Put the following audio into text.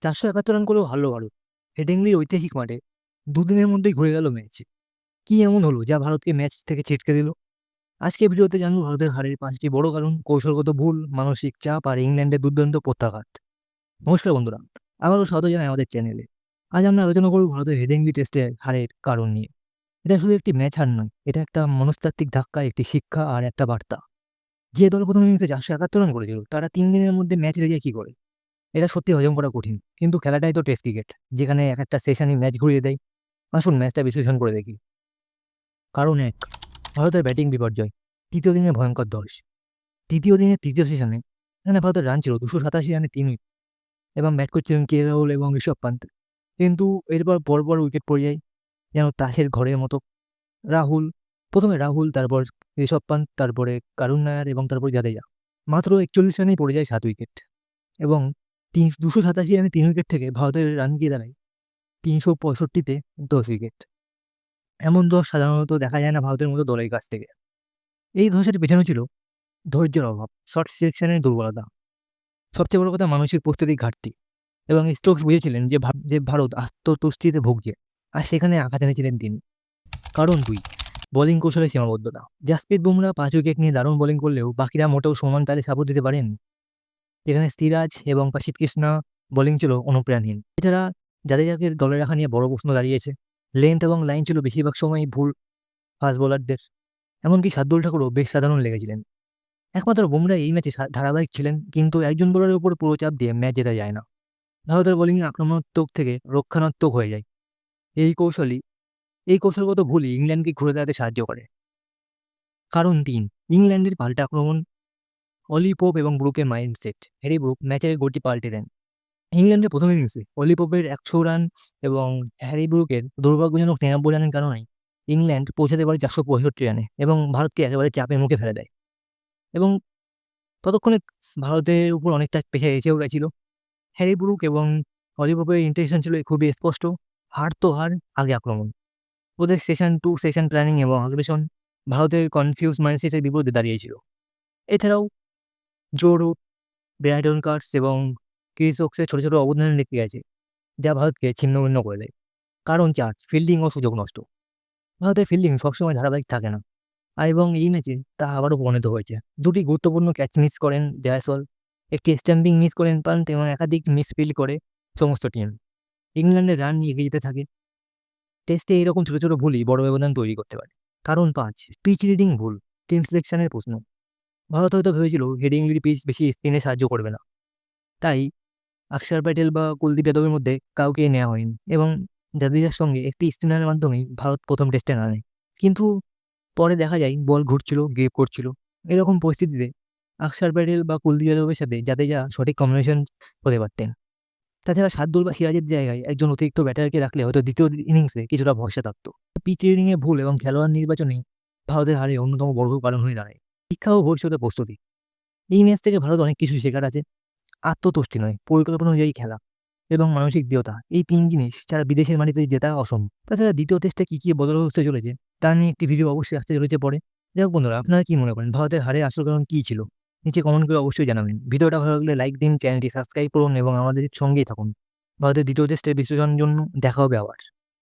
৪৭১ run করেও হারল ভারত। হেডিংলির ঐতিহাসিক মাঠে দুদিনের মধ্যেই ঘুরে গেল ম্যাচ। কি এমন হলো যা ভারতকে ম্যাচ থেকে ছিটকে দিল? আজকে ভিডিওতে জানবো ভারতের হারের ৫টি বড় কারণ, কৌশলগত ভুল, মানসিক চাপ আর ইংল্যান্ডের দুর্দান্ত প্রত্যাঘাত। নমস্কার বন্ধুরা, আবারও স্বাগত জানাই আমাদের চ্যানেলে। আজ আমরা আলোচনা করব ভারতের হেডিংলি টেস্টে হারের কারণ নিয়ে। এটা শুধু একটি ম্যাচ হার নয়, এটা একটা মনস্তাত্ত্বিক ধাক্কা, একটি শিক্ষা আর একটা বার্তা। যে দল প্রথম ইনিংসে ৪৭১ রান করেছিল তারা ৩ দিনের মধ্যে ম্যাচ হেরে যায় কি করে? এটা সত্যি হজম করা কঠিন। কিন্তু খেলাটাই তো টেস্ট ক্রিকেট, যেখানে এক একটা সেশনই ম্যাচ ঘুরিয়ে দেয়। আসুন ম্যাচটা বিশ্লেষণ করে দেখি। কারণ ১, ভারতের ব্যাটিং বিপর্যয়। তৃতীয় দিনে ভয়ঙ্কর ধস। তৃতীয় দিনের তৃতীয় সেশনে এখানে ভারতের রান ছিল ২৮৭ রানে ৩ উইকেট এবং ব্যাট করছিলেন কে রাহুল এবং ঋষভ পান্ত। কিন্তু এরপর পরপর উইকেট পড়ে যায় যেন তাসের ঘরের মতো। রাহুল, প্রথমে রাহুল, তারপর ঋষভ পান্ত, তারপরে করুণ নায়ার এবং তারপর জাদেজা। মাত্র ৪১ রানেই পড়ে যায় ৭ উইকেট এবং ২৮৭ রানে ৩ উইকেট থেকে ভারতের রান গিয়ে দাঁড়ায় ৩৬৫তে ১০ উইকেট। এমন ধস সাধারণত দেখা যায় না ভারতের মতো দলের কাছ থেকে। এই ধসের পেছনে ছিল ধৈর্যের অভাব, শর্ট সিলেকশনের দুর্বলতা, সবচেয়ে বড় কথা মানসিক প্রস্তুতির ঘাটতি। এবং স্টোকস বুঝেছিলেন যে ভারত আত্মতুষ্টিতে ভুগছে, আর সেখানে আঘাত এনেছিলেন তিনি। কারণ ২, বোলিং কৌশলের সীমাবদ্ধতা। জাসপ্রীত বুমরা ৫ উইকেট নিয়ে দারুণ বোলিং করলেও বাকিরা মোটেও সমান তালে সাপোর্ট দিতে পারেননি। এখানে সিরাজ এবং প্রসিদ্ধ কৃষ্ণা বোলিং ছিল অনুপ্রাণহীন। এছাড়া জাদেজাকে দলে রাখা নিয়ে বড় প্রশ্ন দাঁড়িয়েছে। লেন্থ এবং লাইন ছিল বেশিরভাগ সময়ই ভুল ফাস্ট বোলারদের। এমনকি শার্দুল ঠাকুরও বেশ সাধারণ লেগেছিলেন। একমাত্র বুমরা এই ম্যাচে ধারাবাহিক ছিলেন, কিন্তু একজন বোলারের উপর পুরো চাপ দিয়ে ম্যাচ জেতা যায় না। ভারতের বোলিং আক্রমণাত্মক থেকে রক্ষণাত্মক হয়ে যায়। এই কৌশলগত ভুলই ইংল্যান্ডকে ঘুরে দাঁড়াতে সাহায্য করে। কারণ ৩, ইংল্যান্ডের পাল্টা আক্রমণ, অলি পোপ এবং ব্রুকের মাইন্ডসেট। হ্যারি ব্রুক ম্যাচের গতি পাল্টে দেন। ইংল্যান্ডের প্রথম ইনিংসে অলি পোপের ১০০ রান এবং হ্যারি ব্রুকের দুর্ভাগ্যজনক ৯৩ রানের কারণে ইংল্যান্ড পৌঁছাতে পারে ৪৬৫ রানে এবং ভারতকে একেবারে চাপের মুখে ফেলে দেয়। এবং ততক্ষণে ভারতের উপর অনেকটা প্রেশার এসেও গেছিল। হ্যারি ব্রুক এবং অলি পোপের ইন্টেনশন ছিল খুবই স্পষ্ট, হার তো হার, আগে আক্রমণ। ওদের সেশন 2, সেশন প্ল্যানিং এবং আগ্রাসন ভারতের কনফিউজ মাইন্ডসেটের বিপরীতে দাঁড়িয়েছিল। এছাড়াও জো রুট, ব্রাইডন কার্স এবং ক্রিস ওকসের ছোট ছোট অবদান রেখে গেছে, যা ভারতকে ছিন্নভিন্ন করে দেয়। কারণ ৪, ফিল্ডিং ও সুযোগ নষ্ট। ভারতের ফিল্ডিং সবসময় ধারাবাহিক থাকে না, আর এবং এই ম্যাচে তা আবারও প্রমাণিত হয়েছে। ২টি গুরুত্বপূর্ণ ক্যাচ মিস করেন জয়সওয়াল, একটি স্ট্যাম্পিং মিস করেন পান্ত এবং একাধিক মিসফিল্ড করে সমস্ত টিম। ইংল্যান্ডের রান নিয়ে এগিয়ে যেতে থাকে। টেস্টে এরকম ছোট ছোট ভুলই বড় ব্যবধান তৈরি করতে পারে। কারণ ৫, পিচ রিডিং ভুল, টিম সিলেকশনের প্রশ্ন। ভারত হয়তো ভেবেছিল হেডিংলির পিচ বেশি স্পিনে সাহায্য করবে না, তাই অক্ষর প্যাটেল বা কুলদীপ যাদবের মধ্যে কাউকেই নেওয়া হয়নি এবং জাদেজার সঙ্গে একটি স্পিনারের মাধ্যমেই ভারত প্রথম টেস্টে নামে। কিন্তু পরে দেখা যায় বল ঘুরছিল, গ্রিপ করছিল। এরকম পরিস্থিতিতে অক্ষর প্যাটেল বা কুলদীপ যাদবের সাথে জাদেজা সঠিক কম্বিনেশন হতে পারতেন। তাছাড়া শার্দুল বা সিরাজের জায়গায় একজন অতিরিক্ত ব্যাটারকে রাখলে হয়তো দ্বিতীয় ইনিংসে কিছুটা ভরসা থাকত। পিচ রিডিংয়ে ভুল এবং খেলোয়াড় নির্বাচনেই ভারতের হারে অন্যতম বড় কারণ হয়ে দাঁড়ায়। শিক্ষা ও ভবিষ্যতের প্রস্তুতি। এই ম্যাচ থেকে ভারত অনেক কিছু শেখার আছে। আত্মতুষ্টি নয়, পরিকল্পনা অনুযায়ী খেলা এবং মানসিক দৃঢ়তা, এই ৩ জিনিস ছাড়া বিদেশের মাটিতে জেতা অসম্ভব। তাছাড়া দ্বিতীয় টেস্টে কী বদল হতে চলেছে তা নিয়ে একটি ভিডিও অবশ্যই আসতে চলেছে পরে। যাই হোক বন্ধুরা, আপনারা কি মনে করেন ভারতের হারের আসল কারণ কী ছিল? নিচে কমেন্ট করে অবশ্যই জানাবেন। ভিডিওটা ভালো লাগলে লাইক দিন, চ্যানেলটি সাবস্ক্রাইব করুন এবং আমাদের সঙ্গেই থাকুন। ভারতের দ্বিতীয় টেস্টের বিশ্লেষণের জন্য দেখা হবে আবার।